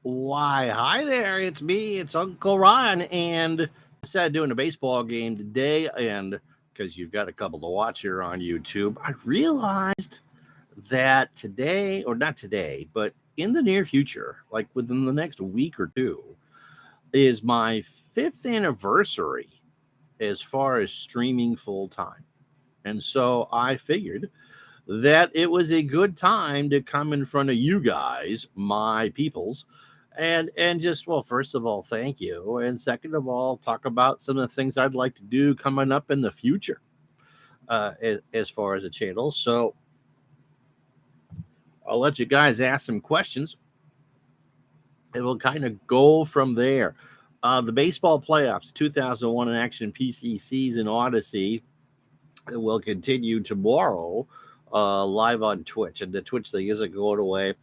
Why, hi there. It's me. It's Uncle Ron. And instead of doing a baseball game today, and because you've got a couple to watch here on YouTube, I realized that today, or not today, but in the near future, like within the next week or two, is my fifth anniversary as far as streaming full time. And so I figured that it was a good time to come in front of you guys, my peoples, and just, well, first of all, thank you, and second of all, talk about some of the things I'd like to do coming up in the future, as far as the channel. So I'll let you guys ask some questions, and we'll kind of go from there. The baseball playoffs 2001 in action PC season Odyssey will continue tomorrow, live on Twitch, and the Twitch thing isn't going away.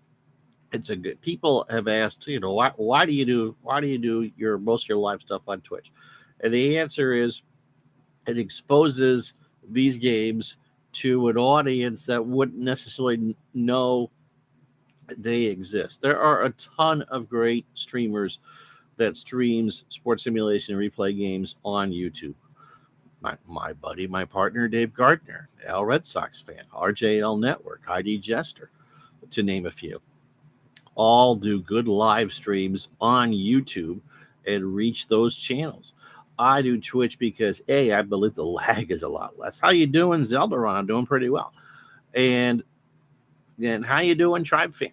It's a good. People have asked, why do you do your most of your live stuff on Twitch? And the answer is it exposes these games to an audience that wouldn't necessarily know they exist. There are a ton of great streamers that streams sports simulation and replay games on YouTube. My buddy, my partner, Dave Gardner, Al Red Sox fan, RJL Network, ID Jester, to name a few, all do good live streams on YouTube and reach those channels. I do Twitch because I believe the lag is a lot less. How you doing, Zeldaron? I'm doing pretty well. And then how you doing, Tribe fan?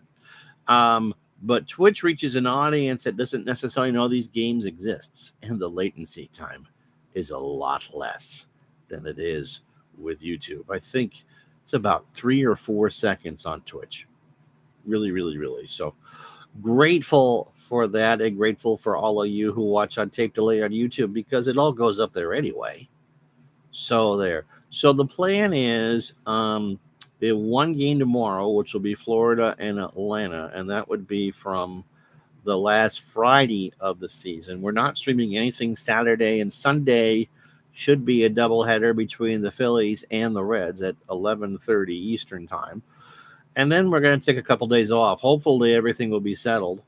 Um, but Twitch reaches an audience that doesn't necessarily know these games exists, and the latency time is a lot less than it is with YouTube. I think it's about 3 or 4 seconds on Twitch. Really, really, really. So grateful for that, and grateful for all of you who watch on tape delay on YouTube because it all goes up there anyway. So there. So the plan is one game tomorrow, which will be Florida and Atlanta, and that would be from the last Friday of the season. We're not streaming anything Saturday, and Sunday should be a doubleheader between the Phillies and the Reds at 11:30 Eastern time. And then we're going to take a couple days off. Hopefully everything will be settled,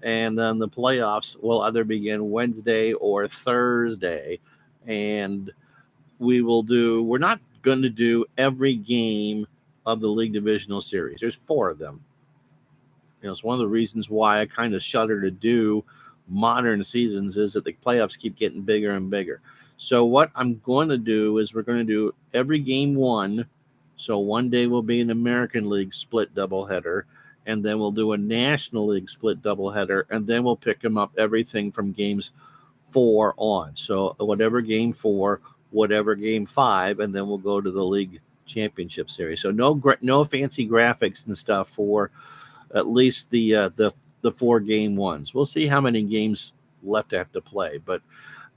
and then the playoffs will either begin Wednesday or Thursday. And we're not going to do every game of the league divisional series. There's 4 of them. It's one of the reasons why I kind of shudder to do modern seasons is that the playoffs keep getting bigger and bigger. So what I'm going to do is we're going to do every game one. So one day will be an American League split doubleheader, and then we'll do a National League split doubleheader, and then we'll pick them up everything from games 4 on. So whatever game 4, whatever game 5, and then we'll go to the league championship series. So no fancy graphics and stuff for at least the 4 game ones. We'll see how many games left I have to play, but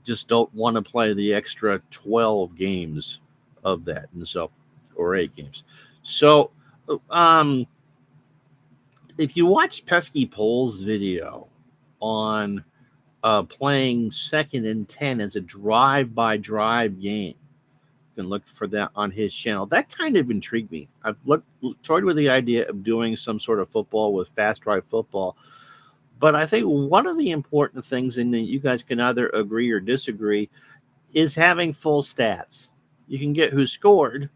just don't want to play the extra 12 games of that, and so, or 8 games. So, um, if you watch Pesky Pole's video on playing Second and 10 as a drive-by-drive game, you can look for that on his channel. That kind of intrigued me. I've toyed with the idea of doing some sort of football with fast drive football, but I think one of the important things, and you guys can either agree or disagree, is having full stats. You can get who scored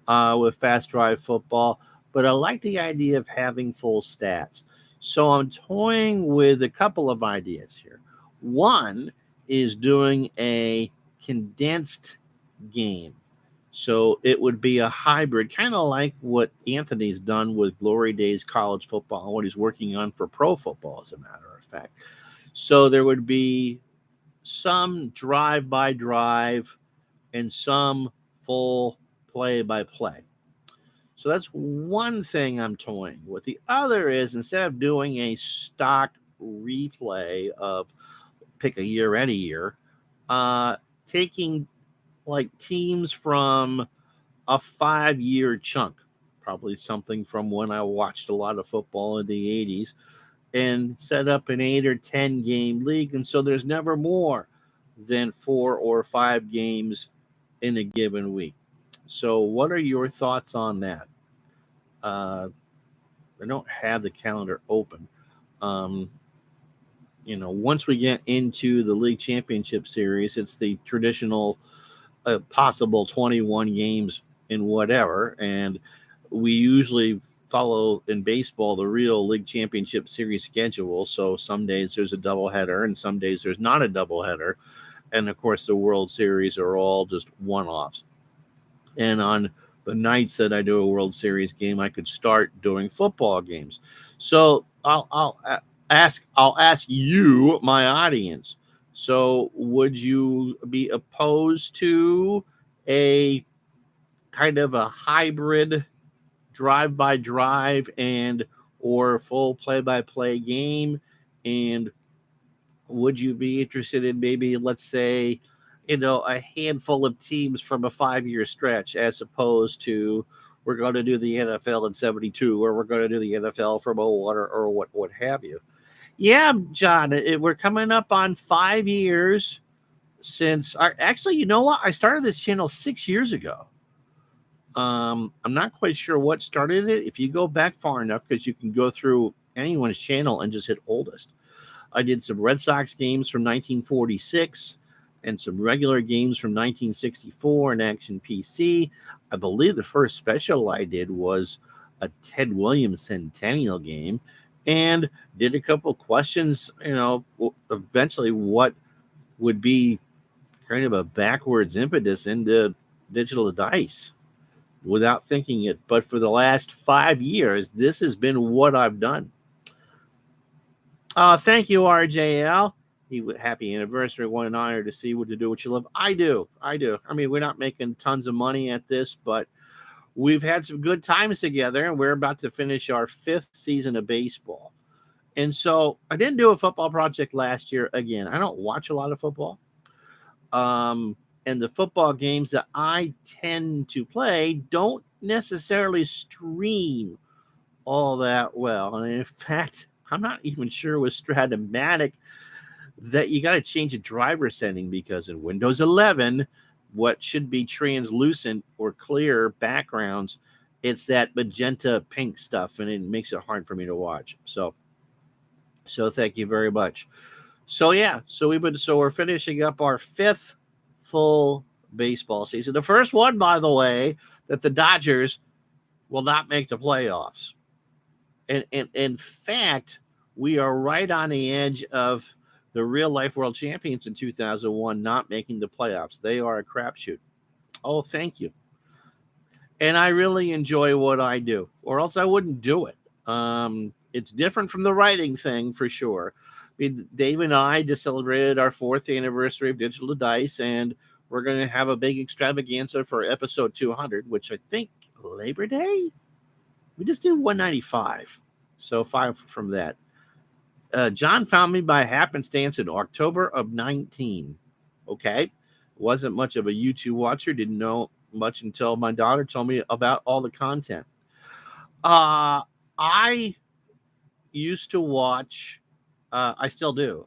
with fast drive football, but I like the idea of having full stats. So I'm toying with a couple of ideas here. One is doing a condensed game. So it would be a hybrid, kind of like what Anthony's done with Glory Days College Football and what he's working on for pro football, as a matter of fact. So there would be some drive by drive and some full play by play. So that's one thing I'm toying with. The other is, instead of doing a stock replay of pick a year, any year, taking like teams from a 5-year chunk, probably something from when I watched a lot of football in the 80s, and set up an 8 or 10 game league. And so there's never more than 4 or 5 games in a given week. So, what are your thoughts on that? Uh, I don't have the calendar open. Um, once we get into the league championship series, it's the traditional possible 21 games in whatever. And we usually follow in baseball the real league championship series schedule. So some days there's a doubleheader and some days there's not a doubleheader. And of course, the World Series are all just one offs. And on the nights that I do a World Series game, I could start doing football games. So I'll ask you, my audience. So would you be opposed to a kind of a hybrid drive by drive and or full play by play game? And would you be interested in maybe, let's say, a handful of teams from a 5 year stretch, as opposed to we're going to do the NFL in 72, or we're going to do the NFL from a water, or what have you? Yeah, John, we're coming up on 5 years since. Actually, you know what? I started this channel 6 years ago. I'm not quite sure what started it. If you go back far enough, because you can go through anyone's channel and just hit oldest. I did some Red Sox games from 1946 and some regular games from 1964 in Action PC. I believe the first special I did was a Ted Williams centennial game, and did a couple questions, eventually what would be kind of a backwards impetus into digital dice without thinking it. But for the last 5 years, this has been what I've done. Thank you, RJL. Happy anniversary. What an honor to see what to do what you love. I do. I mean, we're not making tons of money at this, but we've had some good times together, and we're about to finish our 5th season of baseball. And so I didn't do a football project last year. Again, I don't watch a lot of football. And the football games that I tend to play don't necessarily stream all that well. And in fact, I'm not even sure with Stratomatic that you got to change a driver setting, because in Windows 11, what should be translucent or clear backgrounds, it's that magenta pink stuff, and it makes it hard for me to watch. So thank you very much. So we're finishing up our 5th full baseball season. The first one, by the way, that the Dodgers will not make the playoffs. And in fact, we are right on the edge of the real life world champions in 2001 not making the playoffs. They are a crapshoot. Oh, thank you. And I really enjoy what I do, or else I wouldn't do it. It's different from the writing thing for sure. I mean, Dave and I just celebrated our 4th anniversary of Digital Dice, and we're going to have a big extravaganza for episode 200, which I think Labor Day? We just did 195. So 5 from that. John found me by happenstance in October of 19. Okay. Wasn't much of a YouTube watcher. Didn't know much until my daughter told me about all the content. I used to watch, I still do,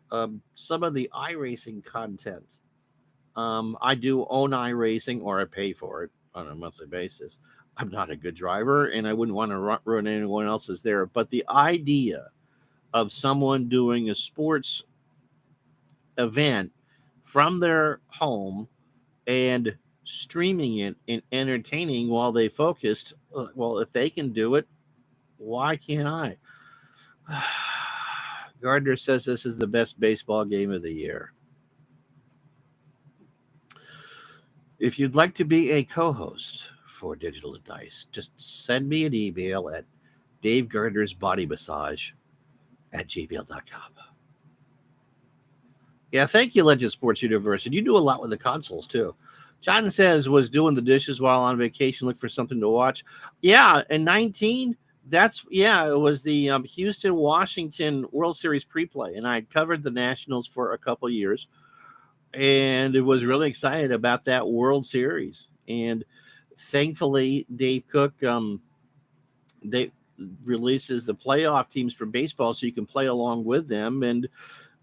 some of the iRacing content. I do own iRacing, or I pay for it on a monthly basis. I'm not a good driver, and I wouldn't want to ruin anyone else's there. But the idea of someone doing a sports event from their home and streaming it and entertaining while they focused, well, if they can do it, why can't I? Gardner says this is the best baseball game of the year. If you'd like to be a co-host for Digital Dice, just send me an email at Dave Gardner's Body Massage at gmail.com. Yeah, thank you, Legend Sports University. You do a lot with the consoles, too. John says, was doing the dishes while on vacation, look for something to watch. Yeah, in 19, it was the Houston-Washington World Series pre-play, and I covered the Nationals for a couple years, and it was really excited about that World Series. And thankfully, Dave Cook, they releases the playoff teams for baseball so you can play along with them. And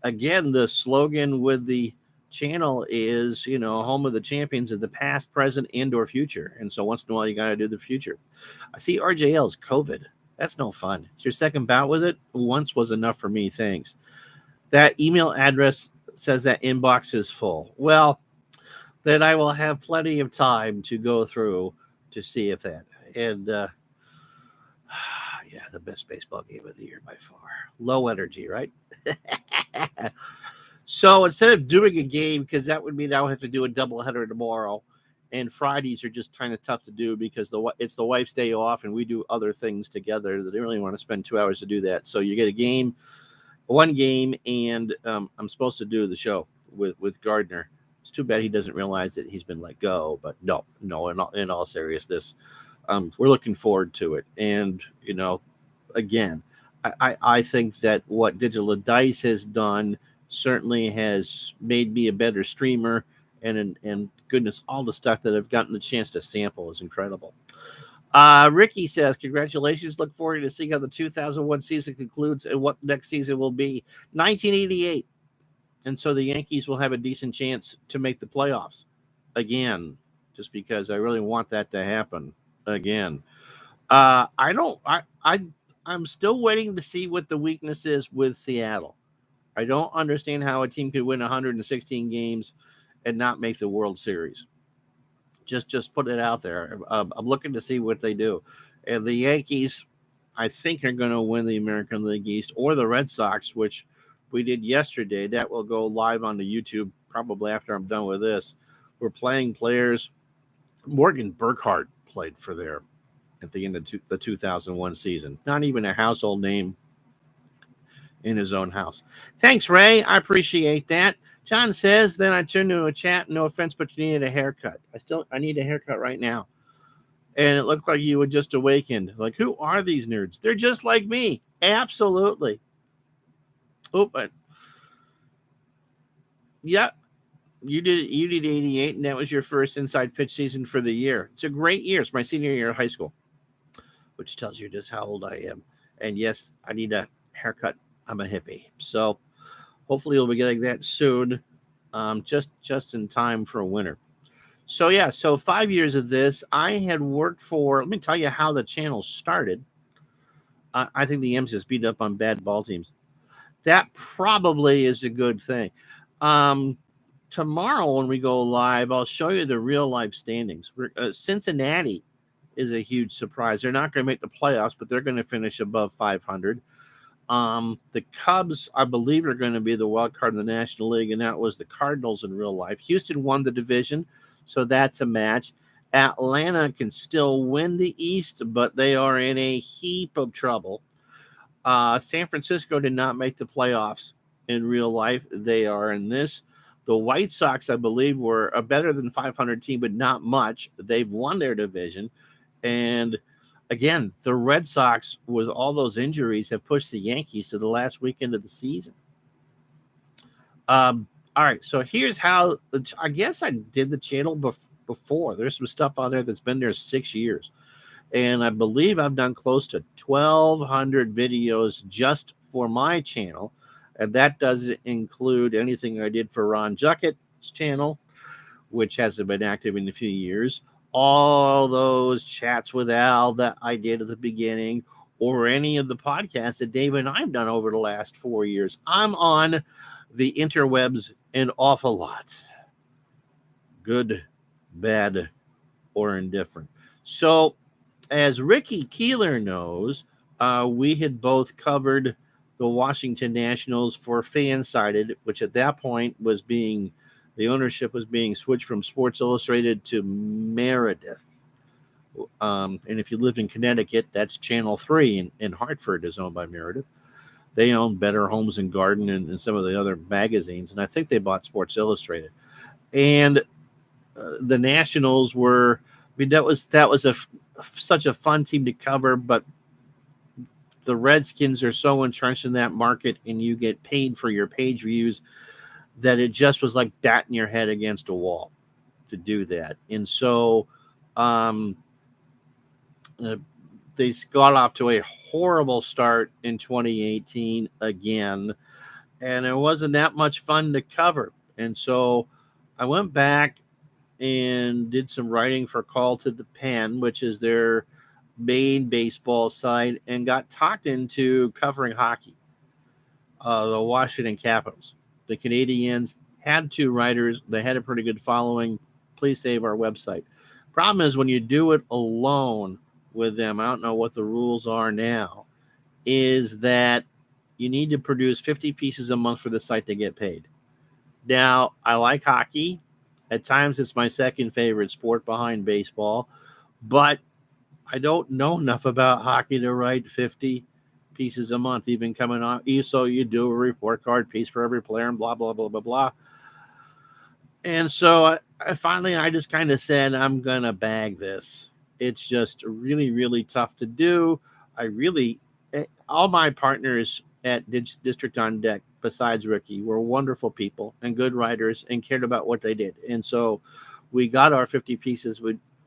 again, the slogan with the channel is, home of the champions of the past, present, and or future. And so once in a while, you got to do the future. I see RJL's COVID. That's no fun. It's your second bout with it. Once was enough for me. Thanks. That email address says that inbox is full. Well, then I will have plenty of time to go through to see if that. And yeah, the best baseball game of the year by far. Low energy, right? So instead of doing a game, because that would mean I would have to do a doubleheader tomorrow, and Fridays are just kind of tough to do because it's the wife's day off, and we do other things together. They really want to spend 2 hours to do that. So you get one game, and I'm supposed to do the show with Gardner. It's too bad he doesn't realize that he's been let go. But no, in all seriousness, we're looking forward to it. And again, I think that what Digital Dice has done certainly has made me a better streamer, and goodness, all the stuff that I've gotten the chance to sample is incredible. Ricky says, congratulations. Look forward to seeing how the 2001 season concludes and what the next season will be. 1988. And so the Yankees will have a decent chance to make the playoffs again, just because I really want that to happen again. I'm still waiting to see what the weakness is with Seattle. I don't understand how a team could win 116 games and not make the World Series. Just put it out there. I'm looking to see what they do. And the Yankees, I think, are going to win the American League East, or the Red Sox, which we did yesterday. That will go live on the YouTube probably after I'm done with this. We're playing players. Morgan Burkhart played for there at the end of the 2001 season. Not even a household name in his own house. Thanks, Ray. I appreciate that. John says, then I turned to a chat. No offense, but you needed a haircut. I need a haircut right now. And it looked like you had just awakened. Like, who are these nerds? They're just like me. Absolutely. Oh, but yeah, you did 88, and that was your first inside pitch season for the year. It's a great year. It's my senior year of high school, which tells you just how old I am. And yes, I need a haircut. I'm a hippie. So hopefully we'll be getting that soon, just in time for winter. So yeah, so 5 years of this, I had worked for. Let me tell you how the channel started. I think the M's just beat up on bad ball teams. That probably is a good thing. Tomorrow when we go live, I'll show you the real life standings. Cincinnati is a huge surprise. They're not going to make the playoffs, but they're going to finish above 500. The Cubs, I believe, are going to be the wild card in the National League, and that was the Cardinals in real life. Houston won the division, so that's a match. Atlanta can still win the East, but they are in a heap of trouble. San Francisco did not make the playoffs in real life. They are in this. The White Sox, I believe, were a better than 500 team, but not much. They've won their division. And again, the Red Sox, with all those injuries, have pushed the Yankees to the last weekend of the season. All right, so here's how. I guess I did the channel before. There's some stuff on there that's been there 6 years. And I believe I've done close to 1,200 videos just for my channel. And that doesn't include anything I did for Ron Juckett's channel, which hasn't been active in a few years. All those chats with Al that I did at the beginning, or any of the podcasts that Dave and I've done over the last 4 years. I'm on the interwebs an awful lot. Good, bad, or indifferent. So, as Ricky Keeler knows, we had both covered the Washington Nationals for Fansided, which at that point the ownership was being switched from Sports Illustrated to Meredith. And if you live in Connecticut, that's Channel 3 in Hartford is owned by Meredith. They own Better Homes and Garden and some of the other magazines, and I think they bought Sports Illustrated. And the Nationals were, that was such a fun team to cover, but the Redskins are so entrenched in that market, and you get paid for your page views, that it just was like batting your head against a wall to do that. And so they got off to a horrible start in 2018 again, and it wasn't that much fun to cover. And so I went back and did some writing for Call to the Pen, which is their main baseball site, and got talked into covering hockey. the Washington Capitals. The Canadiens had 2 writers. They had a pretty good following. Please save our website. Problem is when you do it alone with them, I don't know what the rules are now, is that you need to produce 50 pieces a month for the site to get paid. Now, I like hockey. At times, it's my second favorite sport behind baseball, but I don't know enough about hockey to write 50 pieces a month, even coming on. So you do a report card piece for every player and blah, blah, blah, blah, blah. And so I just kind of said, I'm going to bag this. It's just really, really tough to do. All my partners at District on Deck, besides Ricky, were wonderful people and good writers and cared about what they did. And so we got our 50 pieces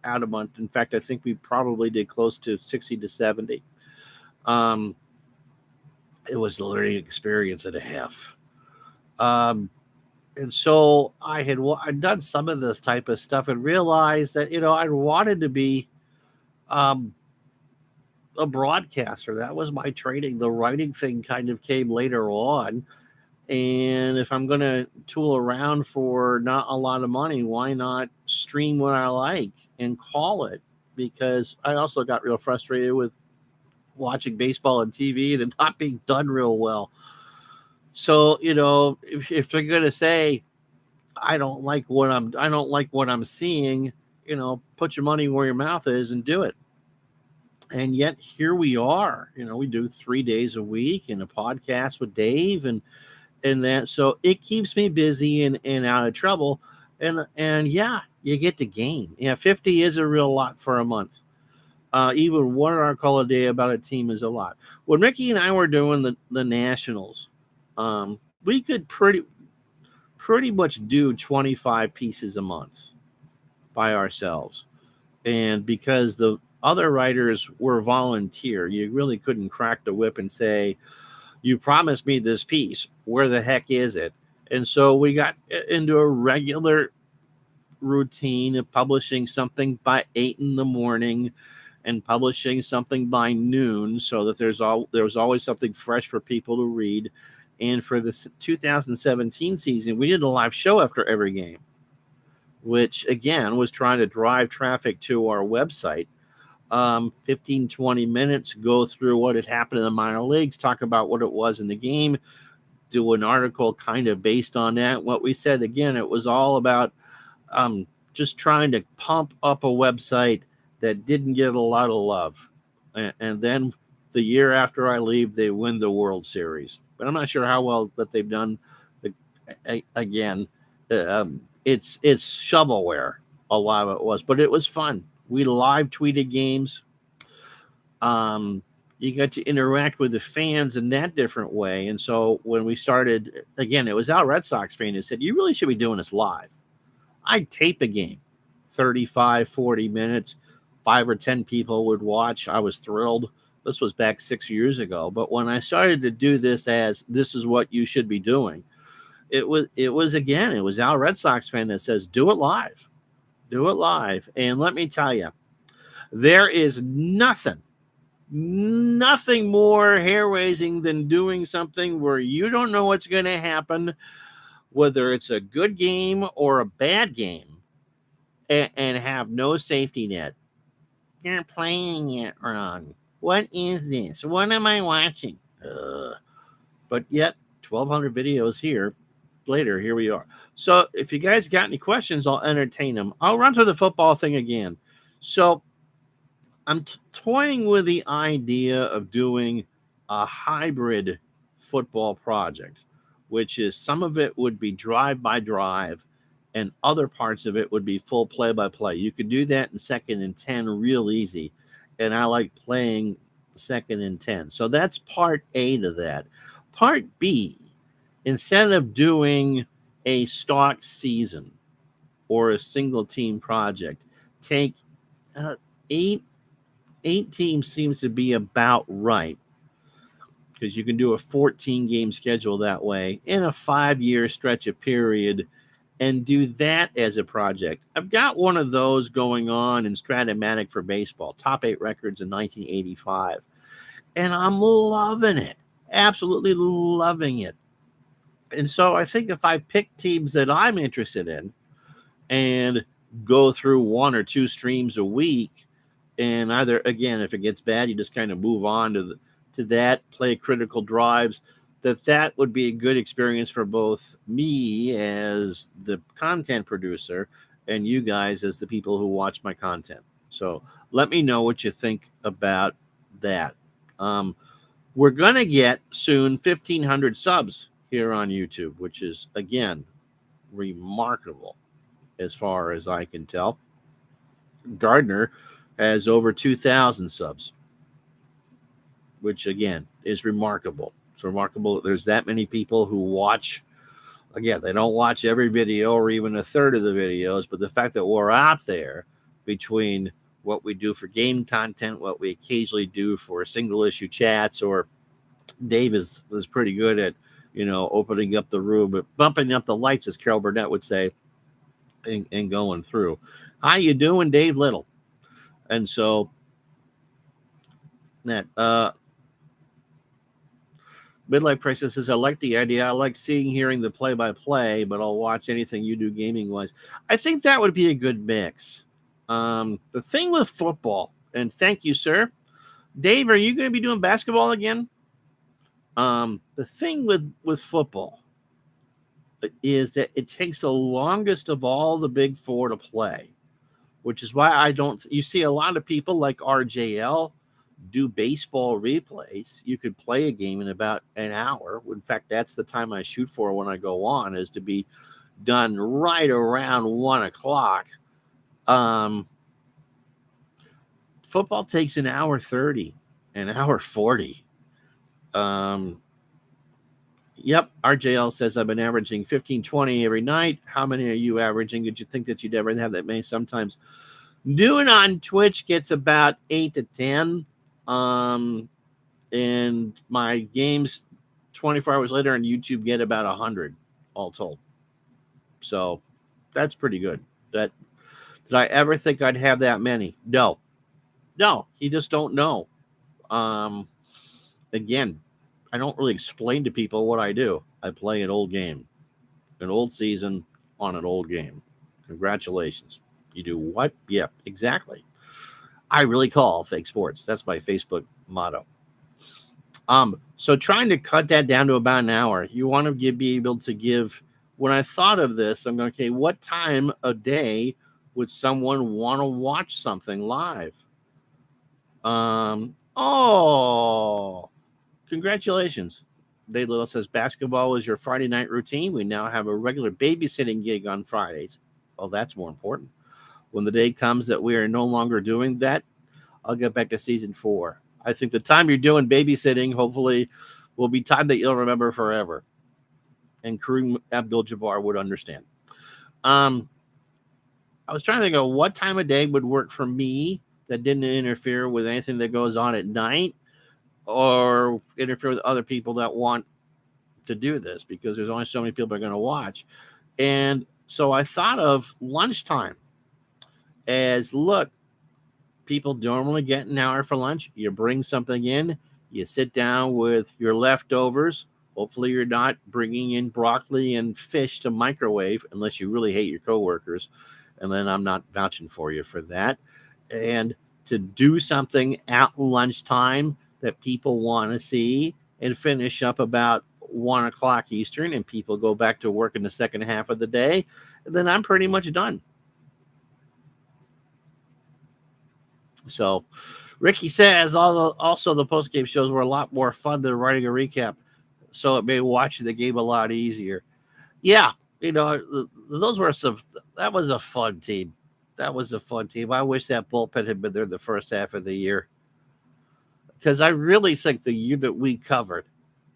out a month. In fact, I think we probably did close to 60 to 70. It was a learning experience and a half. And so I'd done some of this type of stuff and realized that, I wanted to be a broadcaster. That was my training. The writing thing kind of came later on. And if I'm going to tool around for not a lot of money, why not stream what I like and call it? Because I also got real frustrated with watching baseball on TV and it not being done real well. So, if they're going to say, I don't like what I'm seeing, put your money where your mouth is and do it. And yet here we are, we do 3 days a week and a podcast with Dave and that. So it keeps me busy and out of trouble. And yeah, you get the game. Yeah. 50 is a real lot for a month. Even 1 article a day about a team is a lot. When Ricky and I were doing the Nationals, we could pretty much do 25 pieces a month by ourselves. And because the other writers were volunteer, you really couldn't crack the whip and say, you promised me this piece. Where the heck is it? And so we got into a regular routine of publishing something by 8 in the morning and publishing something by noon so that there was always something fresh for people to read. And for the 2017 season, we did a live show after every game, which, again, was trying to drive traffic to our website. 15, 20 minutes, go through what had happened in the minor leagues, talk about what it was in the game, do an article kind of based on that. What we said, again, it was all about just trying to pump up a website that didn't get a lot of love. And then the year after I leave, they win the World Series. But I'm not sure how well that they've done. Again, it's shovelware. A lot of it was, but it was fun. We live tweeted games. You got to interact with the fans in that different way. And so when we started, again, it was our Red Sox fan who said, you really should be doing this live. I'd tape a game, 35, 40 minutes, 5 or 10 people would watch. I was thrilled. This was back 6 years ago. But when I started to do this as this is what you should be doing, it was our Red Sox fan that says, do it live. Do it live. And let me tell you, there is nothing more hair-raising than doing something where you don't know what's going to happen, whether it's a good game or a bad game, and have no safety net. You're playing it wrong. What is this? What am I watching? But yet, 1,200 videos later, here we are. So if you guys got any questions, I'll entertain them. I'll run to the football thing again. So I'm toying with the idea of doing a hybrid football project, which is some of it would be drive by drive and other parts of it would be full play by play. You could do that in 2nd and 10 real easy. And I like playing 2nd and 10. So that's part A to that. Part B, instead of doing a stock season or a single team project, take 8 teams seems to be about right, because you can do a 14 game schedule that way in a 5-year stretch of period and do that as a project. I've got one of those going on in Stratomatic for baseball, top 8 records in 1985. And I'm loving it. absolutely loving it. And so I think if I pick teams that I'm interested in and go through one or two streams a week, and either, again, if it gets bad, you just kind of move on to that, play critical drives, that would be a good experience for both me as the content producer and you guys as the people who watch my content. So let me know what you think about that. Um, we're going to get soon 1,500 subs here on YouTube, which is, again, remarkable as far as I can tell. Gardner has over 2,000 subs, which, again, is remarkable. It's remarkable that there's that many people who watch. Again, they don't watch every video or even a third of the videos, but the fact that we're out there between what we do for game content, what we occasionally do for single issue chats, or Dave is pretty good at, opening up the room, but bumping up the lights, as Carol Burnett would say, and going through. How you doing, Dave Little? And so that Midlife Crisis says, I like the idea. I like hearing the play-by-play, but I'll watch anything you do gaming-wise. I think that would be a good mix. The thing with football, and thank you, sir. Dave, are you going to be doing basketball again? The thing with football is that it takes the longest of all the big four to play, which is why you see a lot of people like RJL do baseball replays. You could play a game in about an hour. In fact, that's the time I shoot for when I go on, is to be done right around 1:00. Football takes an hour 30, an hour 40. Yep, RJL says, I've been averaging 15, 20 every night. How many are you averaging? Did you think that you'd ever have that many? Sometimes doing on Twitch gets about 8 to 10. And my games 24 hours later on YouTube get about 100 all told. So that's pretty good. Did I ever think I'd have that many? No, you just don't know. Again, I don't really explain to people what I do. I play an old game, an old season on an old game. Congratulations. You do what? Yeah, exactly. I really call fake sports. That's my Facebook motto. So trying to cut that down to about an hour, you want to be able to give. When I thought of this, I'm going, okay, what time a day would someone want to watch something live? Congratulations. Dave Little says, basketball was your Friday night routine. We now have a regular babysitting gig on Fridays. Well, that's more important. When the day comes that we are no longer doing that, I'll get back to season 4. I think the time you're doing babysitting, hopefully, will be time that you'll remember forever. And Kareem Abdul-Jabbar would understand. I was trying to think of what time of day would work for me that didn't interfere with anything that goes on at night or interfere with other people that want to do this, because there's only so many people that are going to watch. And so I thought of lunchtime as, look, people normally get an hour for lunch. You bring something in, you sit down with your leftovers. Hopefully you're not bringing in broccoli and fish to microwave unless you really hate your coworkers. And then I'm not vouching for you for that. And to do something at lunchtime that people want to see and finish up about 1:00 Eastern, and people go back to work in the second half of the day, and then I'm pretty much done. So Ricky says, also the post-game shows were a lot more fun than writing a recap, so it made watching the game a lot easier. Yeah, those were that was a fun team. That was a fun team. I wish that bullpen had been there the first half of the year, because I really think the year that we covered,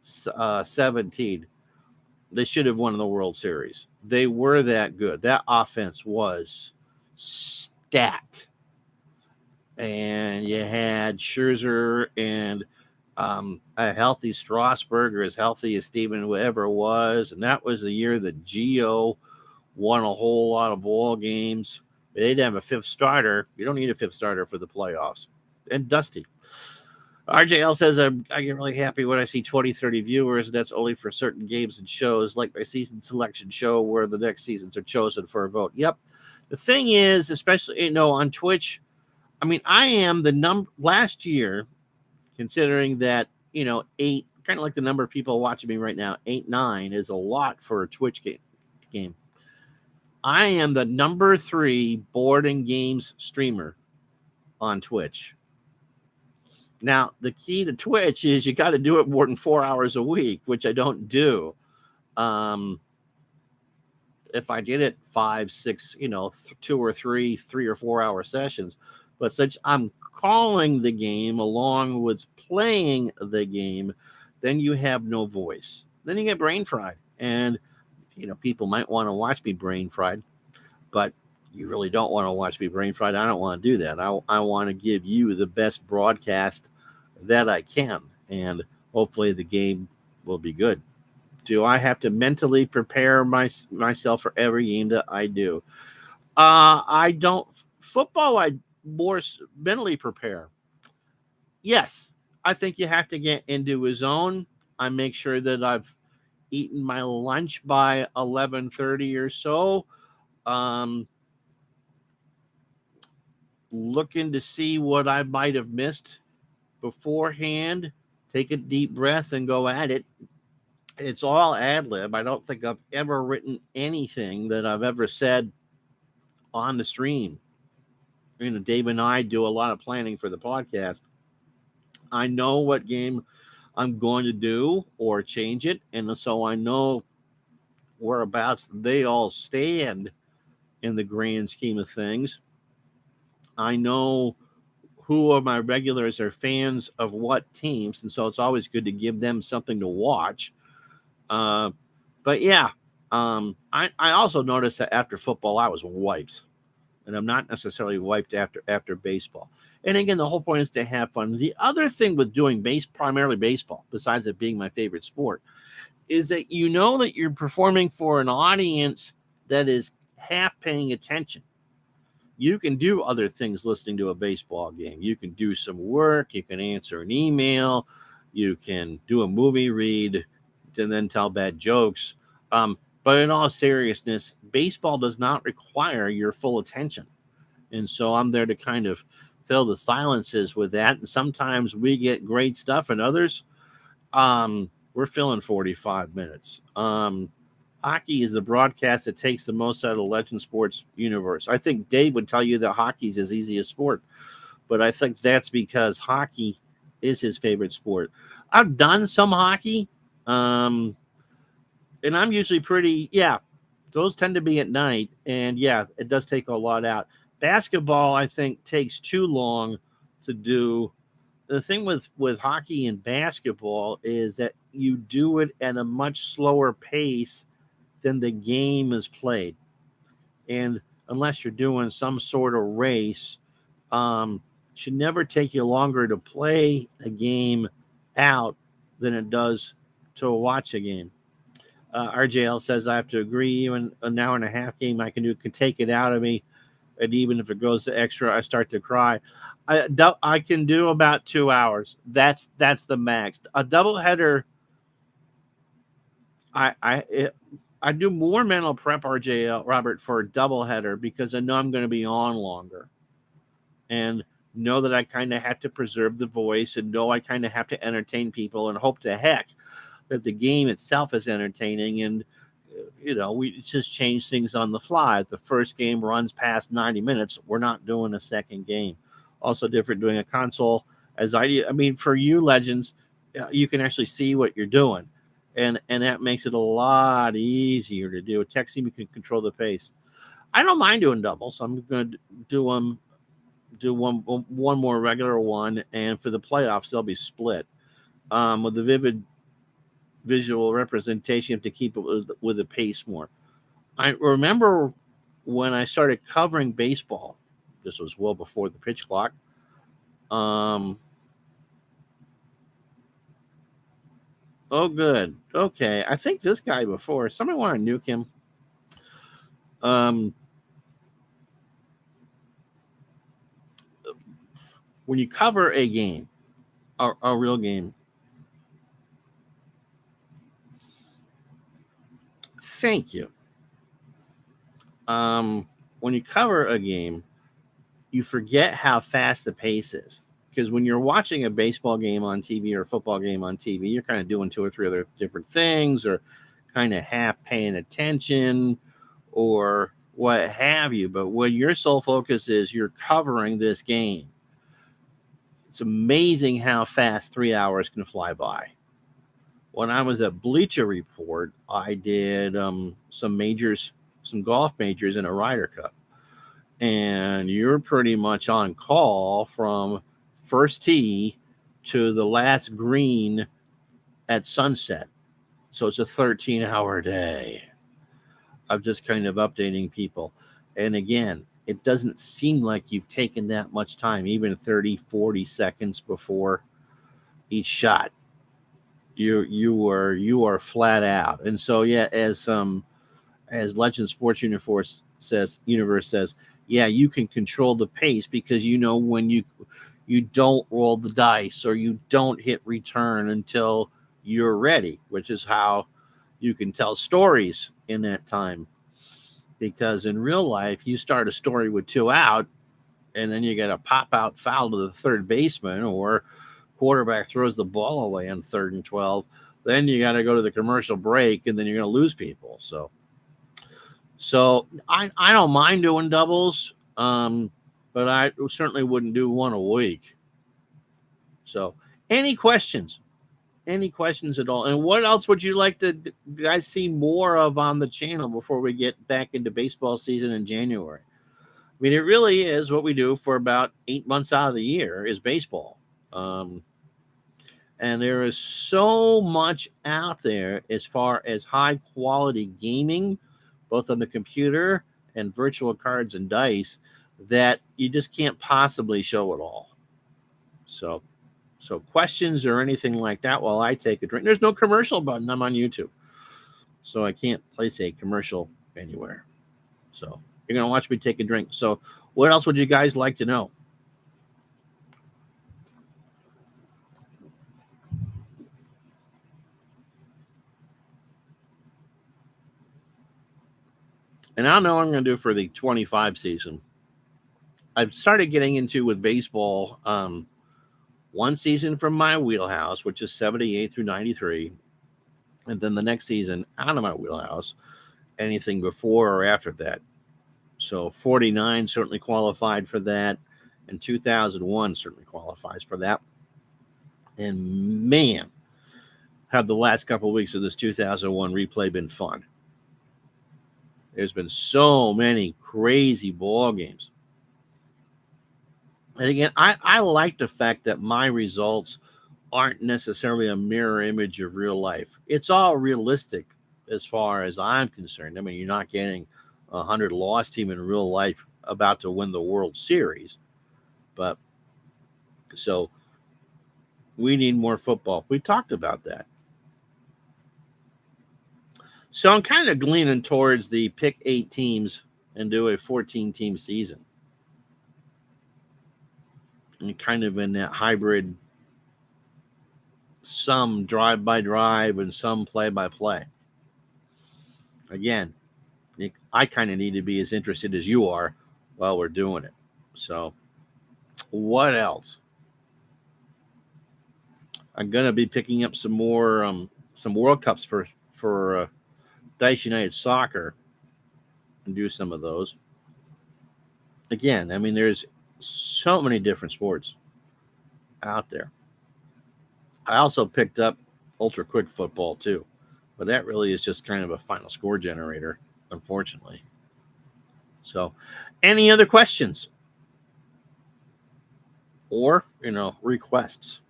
17, they should have won the World Series. They were that good. That offense was stacked. And you had Scherzer and a healthy Strasburg, or as healthy as Steven ever was. And that was the year that Gio won a whole lot of ball games. They didn't have a fifth starter. You don't need a fifth starter for the playoffs. And Dusty. RJL says, I get really happy when I see 20, 30 viewers. That's only for certain games and shows, like my season selection show where the next seasons are chosen for a vote. Yep. The thing is, especially, on Twitch, I mean, I am the last year, considering that, 8, kind of like the number of people watching me right now, 8, 9 is a lot for a Twitch game. I am the number 3 board and games streamer on Twitch. Now, the key to Twitch is you got to do it more than 4 hours a week, which I don't do. If I did it 5, 6, 2 or 3 or 4 hour sessions, but since I'm calling the game along with playing the game, then you have no voice. Then you get brain fried, and people might want to watch me brain fried, but you really don't want to watch me brain fried. I don't want to do that. I want to give you the best broadcast that I can, and hopefully the game will be good. Do I have to mentally prepare myself for every game that I do? I don't. Football, I more mentally prepare. Yes, I think you have to get into a zone. I make sure that I've eaten my lunch by 11:30 or so. Looking to see what I might have missed beforehand. Take a deep breath and go at it. It's all ad lib. I don't think I've ever written anything that I've ever said on the stream. Dave and I do a lot of planning for the podcast. I know what game I'm going to do or change it, and so I know whereabouts they all stand in the grand scheme of things. I know who of my regulars are fans of what teams, and so it's always good to give them something to watch. But yeah, I also noticed that after football, I was wiped, and I'm not necessarily wiped after baseball. And again, the whole point is to have fun. The other thing with doing primarily baseball, besides it being my favorite sport, is that that you're performing for an audience that is half paying attention. You can do other things listening to a baseball game. You can do some work. You can answer an email. You can do a movie read and then tell bad jokes. But in all seriousness, baseball does not require your full attention. And so I'm there to kind of fill the silences with that. And sometimes we get great stuff, and others, we're filling 45 minutes. Hockey is the broadcast that takes the most out of the legend sports universe. I think Dave would tell you that hockey is his easiest sport, but I think that's because hockey is his favorite sport. I've done some hockey, and I'm usually those tend to be at night, and it does take a lot out. Basketball, I think, takes too long to do. The thing with hockey and basketball is that you do it at a much slower pace than the game is played. And unless you're doing some sort of race, should never take you longer to play a game out than it does to watch a game. RJL says, I have to agree. Even an hour and a half game I can do can take it out of me. And even if it goes to extra, I start to cry. I can do about 2 hours. That's the max. A doubleheader, I do more mental prep, RJL, Robert, for a doubleheader because I know I'm going to be on longer. And know that I kind of have to preserve the voice and know I kind of have to entertain people and hope to heck that the game itself is entertaining. And, we just change things on the fly. If the first game runs past 90 minutes, we're not doing a second game. Also different doing a console. For you legends, you can actually see what you're doing. And that makes it a lot easier to do. A tech team, you can control the pace. I don't mind doing doubles. So I'm going to do one more regular one, and for the playoffs they'll be split. With the vivid visual representation, you have to keep it with the pace more. I remember when I started covering baseball. This was well before the pitch clock. Oh, good. Okay, I think this guy before. Somebody want to nuke him. When you cover a game, A real game. Thank you. When you cover a game, you forget how fast the pace is. Because when you're watching a baseball game on TV or a football game on TV, you're kind of doing two or three other different things or kind of half paying attention or what have you. But when your sole focus is you're covering this game, it's amazing how fast 3 hours can fly by. When I was at Bleacher Report, I did some majors, some golf majors in a Ryder Cup. And you're pretty much on call from first tee to the last green at sunset. So it's a 13-hour day of just kind of updating people. And again, it doesn't seem like you've taken that much time, even 30, 40 seconds before each shot. You are flat out. And so yeah, as Legend Sports Universe says, yeah, you can control the pace because you know when you don't roll the dice or you don't hit return until you're ready, which is how you can tell stories in that time. Because in real life, you start a story with 2 out, and then you get a pop out foul to the third baseman, or quarterback throws the ball away on 3rd and 12. Then you got to go to the commercial break, and then you're going to lose people. So I don't mind doing doubles, but I certainly wouldn't do one a week. So, any questions? Any questions at all? And what else would you like to guys see more of on the channel before we get back into baseball season in January? I mean, it really is what we do for about 8 months out of the year is baseball. And there is so much out there as far as high quality gaming, both on the computer and virtual cards and dice, that you just can't possibly show it all. So questions or anything like that while I take a drink. There's no commercial button. I'm on YouTube, so I can't place a commercial anywhere. So you're going to watch me take a drink. So what else would you guys like to know? And I don't know what I'm going to do for the 25 season. I've started getting into with baseball one season from my wheelhouse, which is 78 through 93. And then the next season out of my wheelhouse, anything before or after that. So 49 certainly qualified for that. And 2001 certainly qualifies for that. And man, have the last couple of weeks of this 2001 replay been fun. There's been so many crazy ball games. And again, I like the fact that my results aren't necessarily a mirror image of real life. It's all realistic as far as I'm concerned. I mean, you're not getting a 100 loss team in real life about to win the World Series. But so we need more football. We talked about that. So I'm kind of leaning towards the pick 8 teams and do a 14 team season. And kind of in that hybrid, some drive by drive and some play by play. Again, I kind of need to be as interested as you are while we're doing it. So, what else? I'm gonna be picking up some more some World Cups for Dice United Soccer and do some of those. Again, I mean, there's so many different sports out there. I also picked up Ultra Quick Football too, but that really is just kind of a final score generator, unfortunately. So, any other questions or requests?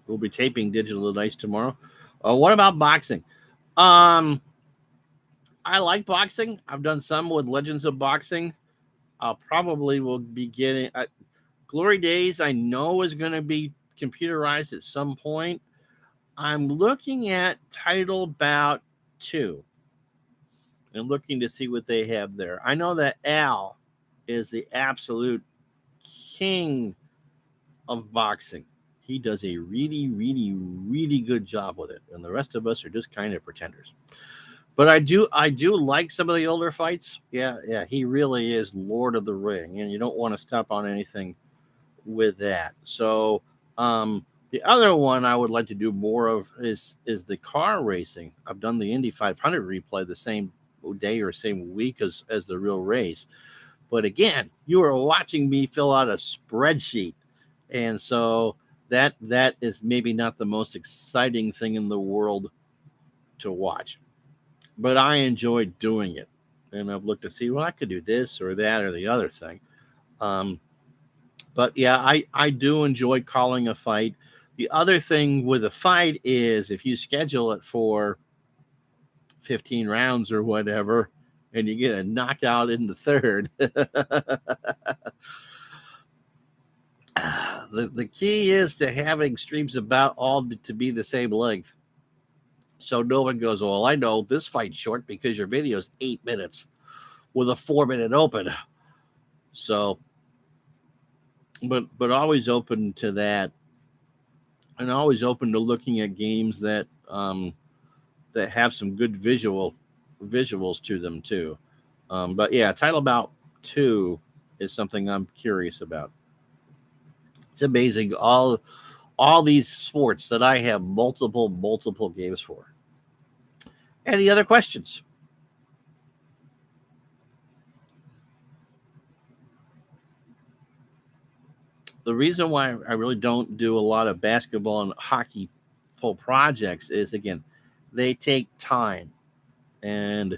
We'll be taping Digital Dice tomorrow. What about boxing? I like boxing. I've done some with Legends of Boxing. I'll probably will be getting Glory Days. I know is going to be computerized at some point. I'm looking at Title Bout 2 and looking to see what they have there. I know that Al is the absolute king of boxing. He does a really, really, really good job with it, and the rest of us are just kind of pretenders. But I do like some of the older fights. Yeah, yeah, he really is Lord of the Ring, and you don't want to step on anything with that. So, the other one I would like to do more of is the car racing. I've done the Indy 500 replay the same day or same week as the real race. But again, you are watching me fill out a spreadsheet, and so that is maybe not the most exciting thing in the world to watch. But I enjoy doing it, and I've looked to see, well, I could do this or that or the other thing. Um, but yeah, I do enjoy calling a fight. The other thing with a fight is if you schedule it for 15 rounds or whatever, and you get a knockout in the third, the key is to having streams about all to be the same length. So no one goes, well, I know this fight's short because your video is 8 minutes with a 4 minute open. So, but always open to that, and always open to looking at games that have some good visuals to them too. But yeah, Title Bout 2 is something I'm curious about. It's amazing all these sports that I have multiple games for. Any other questions? The reason why I really don't do a lot of basketball and hockey full projects is, again, they take time, and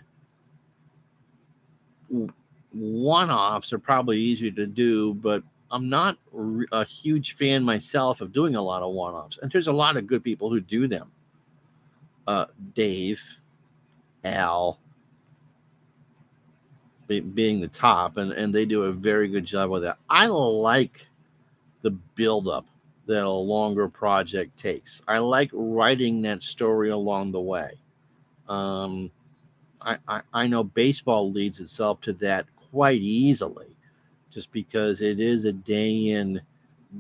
one offs are probably easier to do, but I'm not a huge fan myself of doing a lot of one offs. And there's a lot of good people who do them. Dave, Al, being the top, and they do a very good job with that. I like the buildup that a longer project takes. I like writing that story along the way. Um, I know baseball leads itself to that quite easily, just because it is a day in,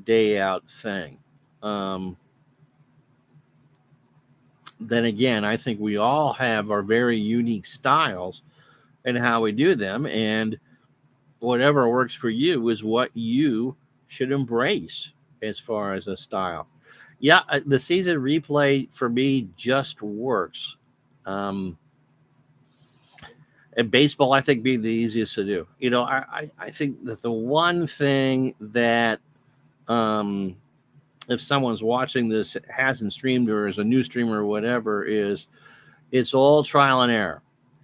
day out thing. Um, then again, I think we all have our very unique styles and how we do them, and whatever works for you is what you should embrace as far as a style. Yeah, the season replay for me just works. Um, and baseball, I think, being the easiest to do. I think that the one thing that, um, if someone's watching this hasn't streamed or is a new streamer or whatever, is it's all trial and error.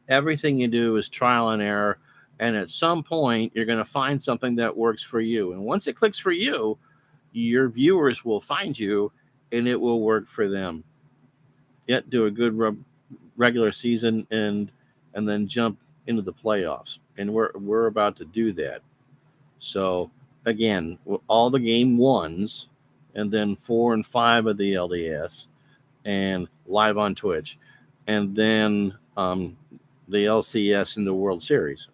Everything you do is trial and error. And at some point, you're going to find something that works for you. And once it clicks for you, your viewers will find you and it will work for them. Yet do a good regular season and then jump into the playoffs. And we're about to do that. So again, all the game ones, and then 4 and 5 of the LDS, and live on Twitch, and then the LCS in the World Series,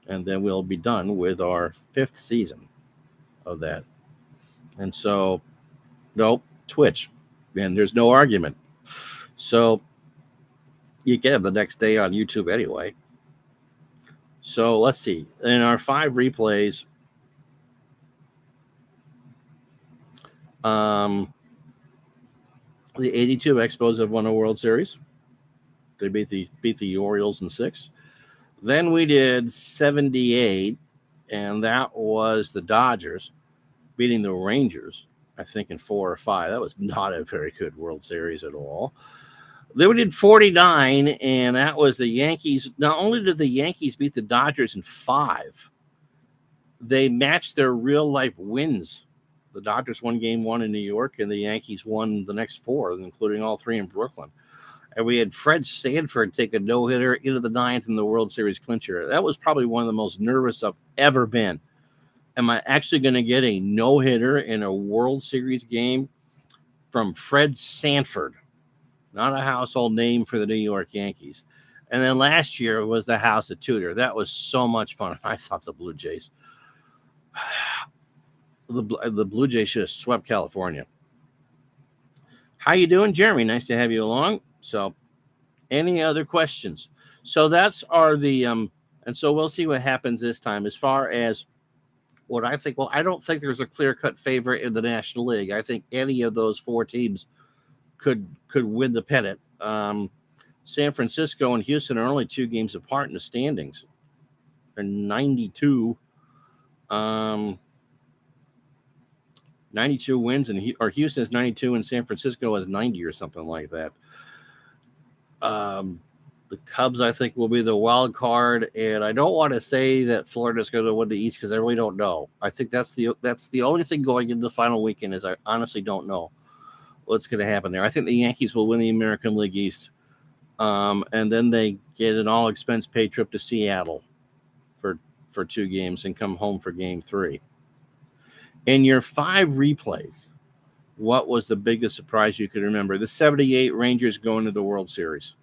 and then we'll be done with our 5th season of that. And so, nope, Twitch, and there's no argument. So you get them the next day on YouTube anyway. So let's see. In our 5 replays, the 82 Expos have won a World Series. They beat the Orioles in 6. Then we did 78, and that was the Dodgers beating the Rangers, I think, in 4 or 5. That was not a very good World Series at all. Then we did 49, and that was the Yankees. Not only did the Yankees beat the Dodgers in 5, they matched their real life wins. The Dodgers won game 1 in New York, and the Yankees won the next 4, including all 3 in Brooklyn. And we had Fred Sanford take a no-hitter into the 9th in the World Series clincher. That was probably one of the most nervous I've ever been. Am I actually going to get a no-hitter in a World Series game from Fred Sanford? Not a household name for the New York Yankees. And then last year was the House of Tudor. That was so much fun. I thought the Blue Jays. The Blue Jays should have swept California. How you doing, Jeremy? Nice to have you along. So, any other questions? So that's and so we'll see what happens this time as far as what I think. Well, I don't think there's a clear-cut favorite in the National League. I think any of those four teams could win the pennant. San Francisco and Houston are only 2 games apart in the standings. They're 92. 92 wins, or Houston has 92 and San Francisco has 90 or something like that. The Cubs, I think, will be the wild card, and I don't want to say that Florida's going to win the East because I really don't know. I think that's the only thing going into the final weekend is I honestly don't know what's going to happen there. I think the Yankees will win the American League East, and then they get an all-expense paid trip to Seattle for 2 games and come home for Game 3. In your 5 replays, what was the biggest surprise you could remember? The 78 Rangers going to the World Series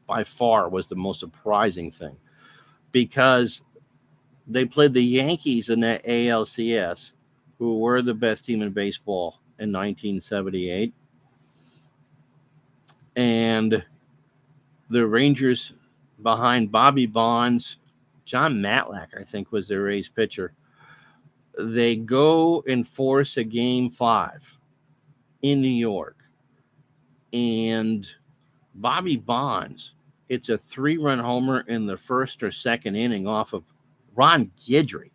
by far was the most surprising thing because they played the Yankees in that ALCS, who were the best team in baseball in 1978. And the Rangers, behind Bobby Bonds, John Matlack, I think, was their ace pitcher. They go and force a Game 5 in New York. And Bobby Bonds hits a 3-run homer in the first or second inning off of Ron Guidry.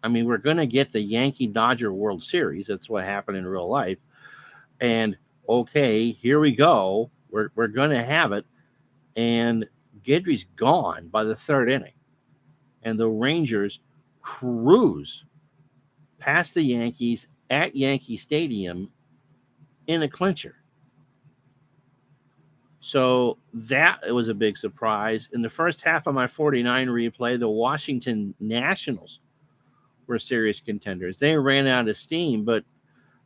I mean, we're going to get the Yankee-Dodger World Series. That's what happened in real life. And, okay, here we go. We're going to have it. And Guidry's gone by the 3rd inning. And the Rangers cruise past the Yankees at Yankee Stadium in a clincher. So that was a big surprise. In the first half of my 49 replay, the Washington Nationals were serious contenders. They ran out of steam, but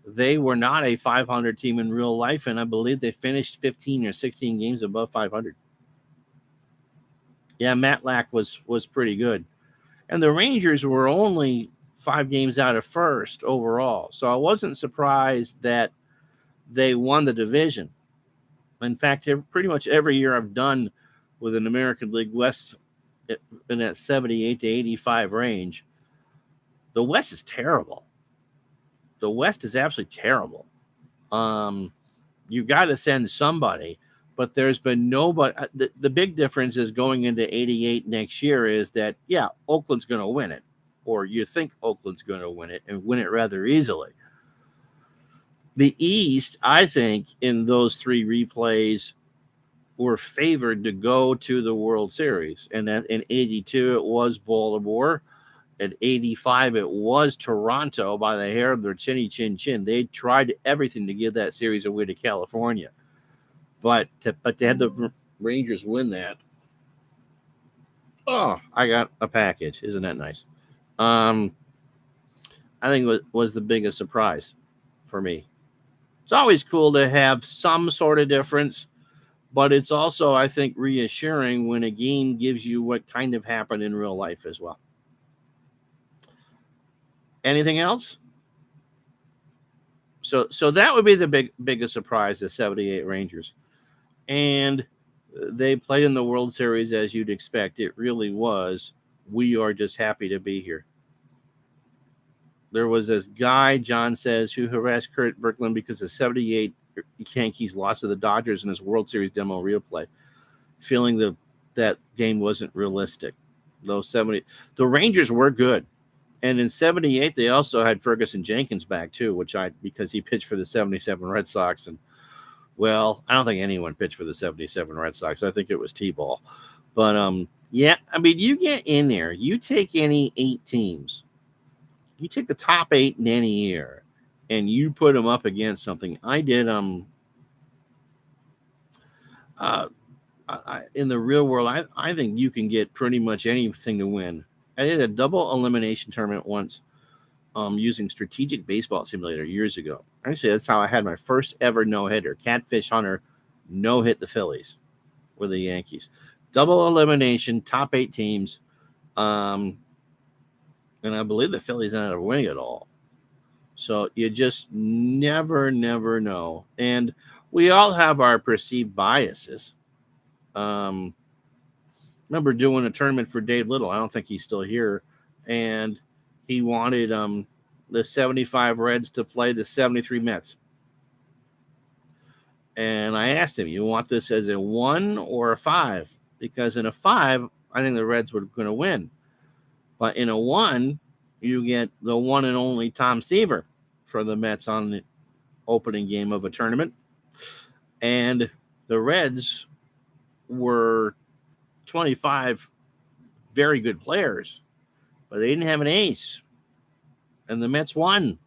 they were not a 500 team in real life, and I believe they finished 15 or 16 games above 500. Yeah, Matlack was pretty good. And the Rangers were only 5 games out of first overall. So I wasn't surprised that they won the division. In fact, pretty much every year I've done with an American League West in that 78 to 85 range, the West is terrible. The West is absolutely terrible. You got to send somebody, but there's been nobody. The big difference is going into 88 next year is that, yeah, Oakland's going to win it, or you think Oakland's going to win it and win it rather easily. The East, I think, in those 3 replays were favored to go to the World Series. And that in 82, it was Baltimore. At 85, it was Toronto by the hair of their chinny chin chin. They tried everything to give that series away to California. But to have the Rangers win that, oh, I got a package. Isn't that nice? I think it was the biggest surprise for me. It's always cool to have some sort of difference, but it's also, I think, reassuring when a game gives you what kind of happened in real life as well. Anything else? So that would be the biggest surprise, the 78 Rangers. And they played in the World Series as you'd expect. It really was. We are just happy to be here. There was this guy, John says, who harassed Kurt Birkeland because the 78 Yankees lost to the Dodgers in his World Series demo replay, feeling that game wasn't realistic. The Rangers were good. And in 78, they also had Ferguson Jenkins back too, because he pitched for the 77 Red Sox. And, well, I don't think anyone pitched for the 77 Red Sox. I think it was T-ball. But, yeah, I mean, you get in there. You take any 8 teams. You take the top 8 in any year, and you put them up against something. I did in the real world, I think you can get pretty much anything to win. I did a double elimination tournament once using Strategic Baseball Simulator years ago. Actually, that's how I had my first ever no-hitter. Catfish Hunter no-hit the Phillies with the Yankees. Double elimination, top 8 teams. And I believe the Phillies ended up winning it all. So you just never know. And we all have our perceived biases. Um, remember doing a tournament for Dave Little. I don't think he's still here. And he wanted the 75 Reds to play the 73 Mets. And I asked him, you want this as a 1 or a 5? Because in a 5, I think the Reds were going to win. But in a 1, you get the one and only Tom Seaver for the Mets on the opening game of a tournament. And the Reds were 25 very good players, but they didn't have an ace. And the Mets won.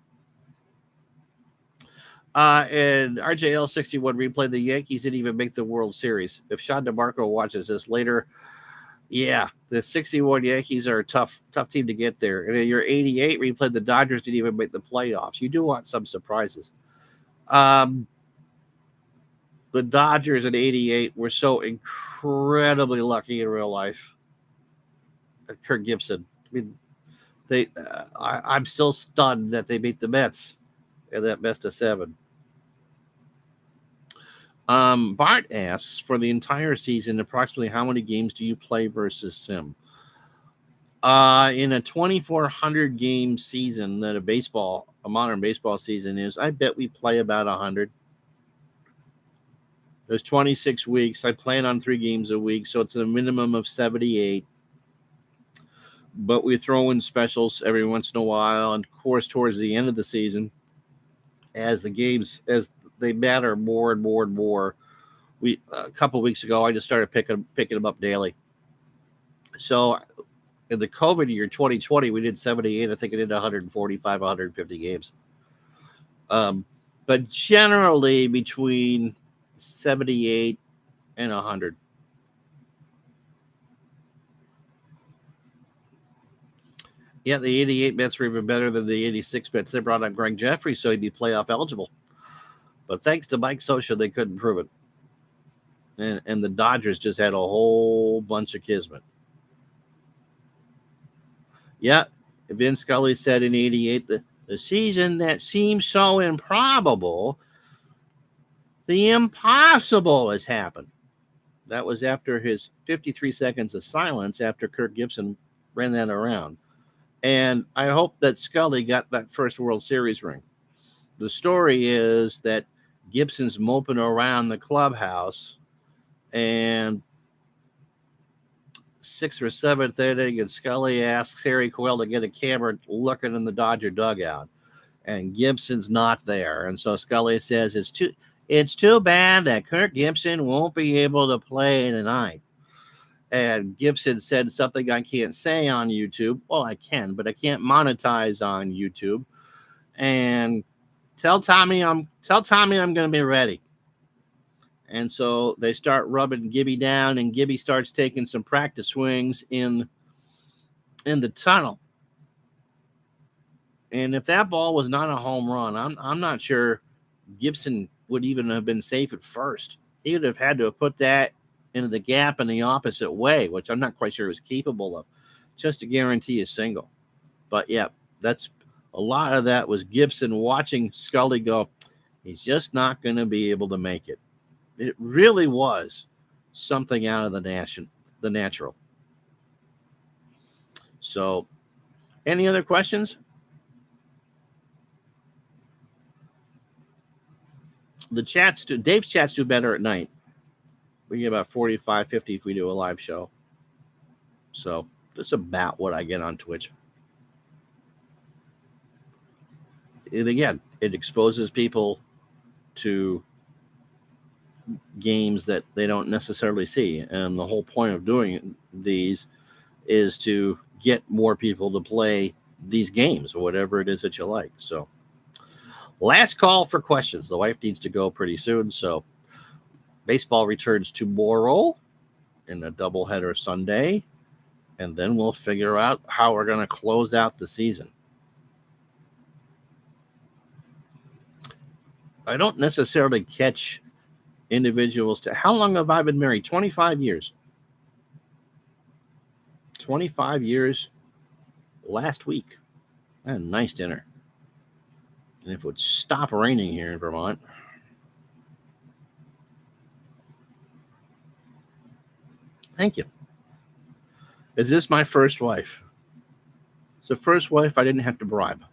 And RJL61 replayed, the Yankees didn't even make the World Series. If Sean DeMarco watches this later, yeah, the 61 Yankees are a tough team to get there. And in your 88 replayed, the Dodgers didn't even make the playoffs. You do want some surprises. The Dodgers in 88 were so incredibly lucky in real life. Kirk Gibson. I mean, I'm still stunned that they beat the Mets in that best of 7. Bart asks, for the entire season, approximately how many games do you play versus sim? In a 2,400 game season that a modern baseball season is, I bet we play about 100. There's 26 weeks. I plan on 3 games a week, so it's a minimum of 78. But we throw in specials every once in a while, and of course, towards the end of the season, as the games they matter more and more and more. A couple of weeks ago, I just started picking them up daily. So in the COVID year 2020, we did 78. I think I did 145, 150 games. But generally between 78 and 100. Yeah, the 88 Mets were even better than the 86 Mets. They brought up Greg Jeffrey, so he'd be playoff eligible. But thanks to Mike Scioscia, they couldn't prove it. And the Dodgers just had a whole bunch of kismet. Yeah, Vin Scully said in 88, the season that seems so improbable, the impossible has happened. That was after his 53 seconds of silence after Kirk Gibson ran that around. And I hope that Scully got that first World Series ring. The story is that Gibson's moping around the clubhouse, and 6th or 7th inning, and Scully asks Harry Quayle to get a camera looking in the Dodger dugout, and Gibson's not there. And so Scully says, it's too bad that Kirk Gibson won't be able to play tonight. And Gibson said something I can't say on YouTube. Well, I can, but I can't monetize on YouTube. And tell Tommy I'm going to be ready. And so they start rubbing Gibby down, and Gibby starts taking some practice swings in the tunnel. And if that ball was not a home run, I'm not sure Gibson would even have been safe at first. He would have had to have put that into the gap in the opposite way, which I'm not quite sure he was capable of, just to guarantee a single. But yeah, that's a lot of that was Gibson watching Scully go, he's just not going to be able to make it. It really was something out of the natural. So, any other questions? Dave's chats do better at night. We get about 45, 50 if we do a live show. So that's about what I get on Twitch. And again, it exposes people to games that they don't necessarily see. And the whole point of doing these is to get more people to play these games or whatever it is that you like. So last call for questions. The wife needs to go pretty soon. So baseball returns tomorrow in a doubleheader Sunday. And then we'll figure out how we're going to close out the season. I don't necessarily catch individuals to how long have I been married? 25 years. 25 years last week. I had a nice dinner. And if it would stop raining here in Vermont. Thank you. Is this my first wife? It's the first wife I didn't have to bribe.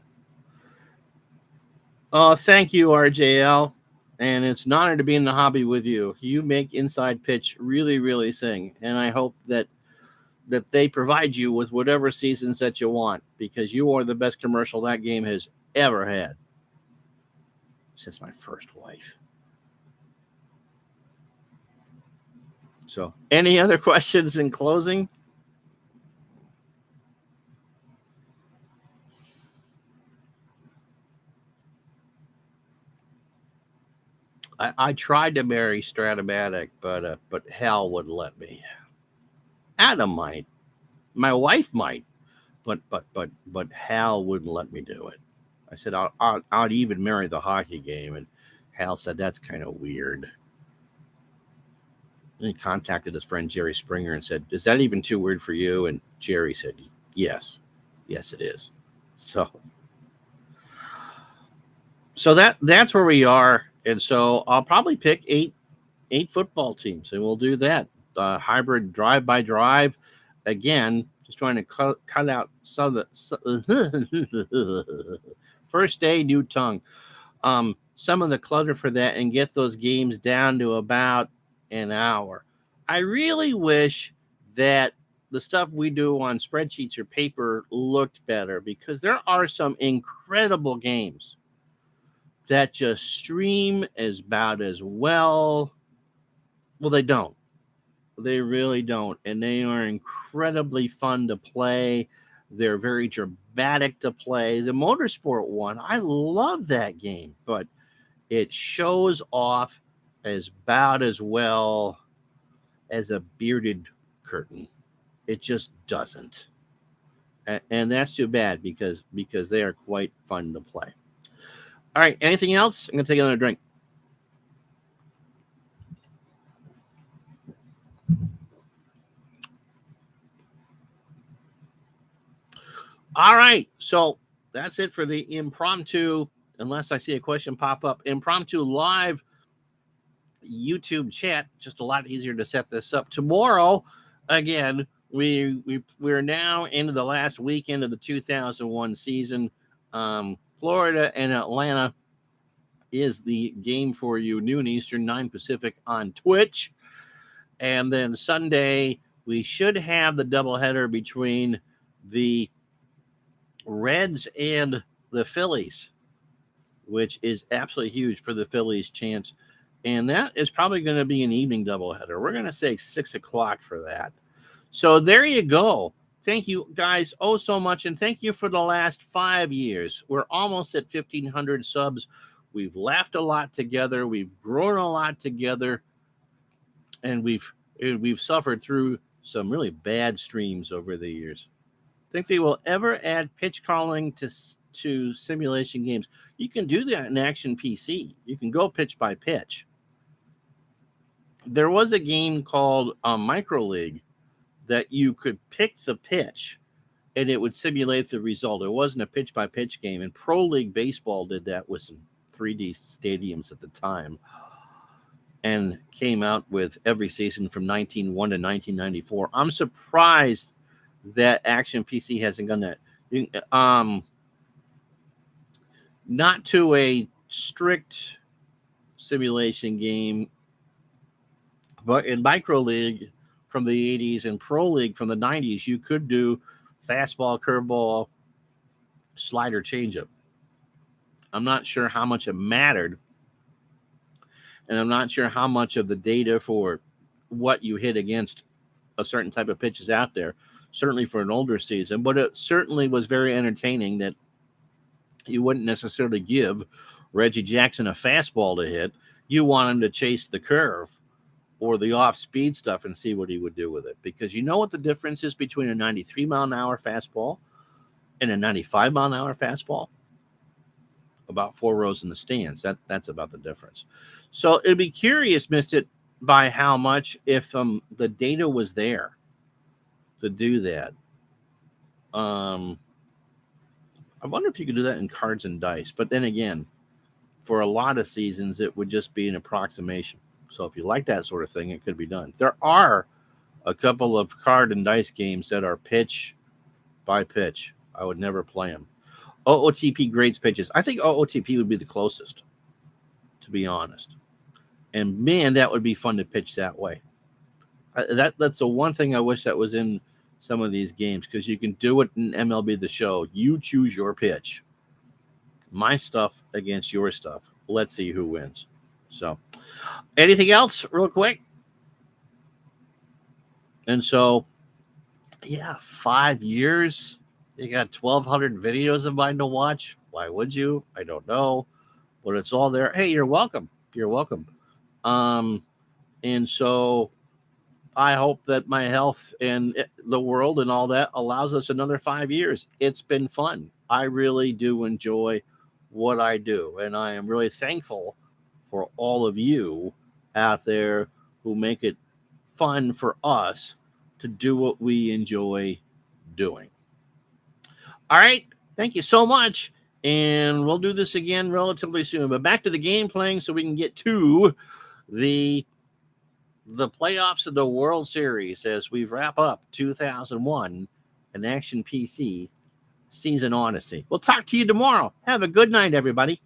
Oh, thank you, RJL. And it's an honor to be in the hobby with you. You make Inside Pitch really, really sing. And I hope that they provide you with whatever seasons that you want, because you are the best commercial that game has ever had. Since my first wife. So, any other questions in closing? I tried to marry Stratomatic, but Hal wouldn't let me. Adam might, my wife might, but Hal wouldn't let me do it. I said I'd even marry the hockey game, and Hal said that's kind of weird. And he contacted his friend Jerry Springer and said, "Is that even too weird for you?" And Jerry said, "Yes, it is." So that's where we are. And so I'll probably pick eight football teams, and we'll do that hybrid drive by drive. Again, just trying to cut out some of the first day, new tongue. Some of the clutter for that, and get those games down to about an hour. I really wish that the stuff we do on spreadsheets or paper looked better, because there are some incredible games that just stream about as well. Well, they don't. They really don't. And they are incredibly fun to play. They're very dramatic to play. The Motorsport one, I love that game, but it shows off about as well as a bearded curtain. It just doesn't. And that's too bad, because they are quite fun to play. All right, anything else? I'm going to take another drink. All right, so that's it for the impromptu, unless I see a question pop up, impromptu live YouTube chat. Just a lot easier to set this up. Tomorrow, again, we're now into the last weekend of the 2001 season. Florida and Atlanta is the game for you, noon Eastern, 9 Pacific on Twitch. And then Sunday, we should have the doubleheader between the Reds and the Phillies, which is absolutely huge for the Phillies' chance. And that is probably going to be an evening doubleheader. We're going to say 6 o'clock for that. So there you go. Thank you guys so much. And thank you for the last 5 years. We're almost at 1,500 subs. We've laughed a lot together. We've grown a lot together. And we've suffered through some really bad streams over the years. Think they will ever add pitch calling to simulation games? You can do that in Action PC. You can go pitch by pitch. There was a game called Micro League that you could pick the pitch and it would simulate the result. It wasn't a pitch by pitch game. And Pro League Baseball did that with some 3D stadiums at the time, and came out with every season from 1901 to 1994. I'm surprised that Action PC hasn't done that. Not to a strict simulation game, but in Micro League from the 80s and Pro League from the 90s, you could do fastball, curveball, slider, changeup. I'm not sure how much it mattered, and I'm not sure how much of the data for what you hit against a certain type of pitch is out there, certainly for an older season, but it certainly was very entertaining that you wouldn't necessarily give Reggie Jackson a fastball to hit. You want him to chase the curve or the off-speed stuff and see what he would do with it. Because you know what the difference is between a 93-mile-an-hour fastball and a 95-mile-an-hour fastball? About 4 rows in the stands. That's about the difference. So it'd be curious, missed it by how much, if the data was there to do that. I wonder if you could do that in cards and dice. But then again, for a lot of seasons, it would just be an approximation. So if you like that sort of thing, it could be done. There are a couple of card and dice games that are pitch by pitch. I would never play them. OOTP grades pitches. I think OOTP would be the closest, to be honest. And man, that would be fun to pitch that way. That's the one thing I wish that was in some of these games, because you can do it in MLB The Show. You choose your pitch. My stuff against your stuff. Let's see who wins. So, anything else real quick? And so, yeah, 5 years. You got 1,200 videos of mine to watch. Why would you? I don't know. But it's all there. Hey, you're welcome. You're welcome. And so I hope that my health and the world and all that allows us another 5 years. It's been fun. I really do enjoy what I do. And I am really thankful for all of you out there who make it fun for us to do what we enjoy doing. All right. Thank you so much. And we'll do this again relatively soon. But back to the game playing so we can get to the playoffs of the World Series as we wrap up 2001 and Action PC Season Odyssey. We'll talk to you tomorrow. Have a good night, everybody.